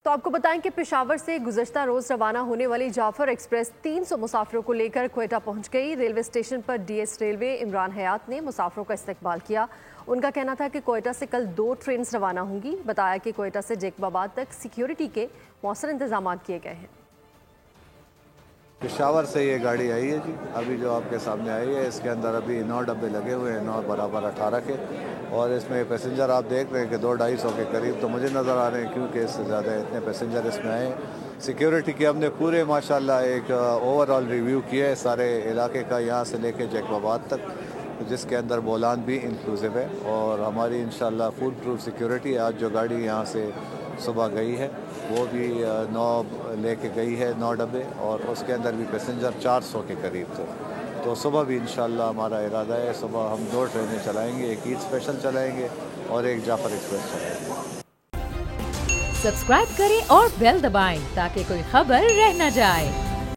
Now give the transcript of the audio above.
تو آپ کو بتائیں کہ پشاور سے گزشتہ روز روانہ ہونے والی جعفر ایکسپریس 300 مسافروں کو لے کر کوئٹہ پہنچ گئی۔ ریلوے اسٹیشن پر ڈی ایس ریلوے عمران حیات نے مسافروں کا استقبال کیا۔ ان کا کہنا تھا کہ کوئٹہ سے کل 2 ٹرینز روانہ ہوں گی۔ بتایا کہ کوئٹہ سے جیکب آباد تک سیکیورٹی کے مؤثر انتظامات کیے گئے ہیں۔ پشاور سے یہ گاڑی آئی ہے جی، ابھی جو آپ کے سامنے آئی ہے، اس کے اندر ابھی 9 ڈبے لگے ہوئے ہیں، 9 برابر 18 کے، اور اس میں پیسنجر آپ دیکھ رہے ہیں کہ 200-250 کے قریب تو مجھے نظر آ رہے ہیں، کیونکہ اس سے زیادہ اتنے پیسنجر اس میں آئے ہیں۔ سیکیورٹی کی ہم نے پورے ماشاءاللہ ایک اوور آل ریویو کیا ہے سارے علاقے کا، یہاں سے لے کے جیکب آباد تک، جس کے اندر بولان بھی انکلوسیو ہے، اور ہماری انشاءاللہ فول پروف سیکیورٹی۔ آج جو گاڑی یہاں سے صبح گئی ہے وہ بھی 9 لے کے گئی ہے، 9 ڈبے، اور اس کے اندر بھی پیسنجر 400 کے قریب تھے۔ تو صبح بھی انشاءاللہ ہمارا ارادہ ہے، صبح ہم 2 ٹرینیں چلائیں گے، ایک عید اسپیشل چلائیں گے اور ایک جعفر ایکسپریس چلائیں گے۔ سبسکرائب کریں اور بیل دبائیں تاکہ کوئی خبر رہ نہ جائے۔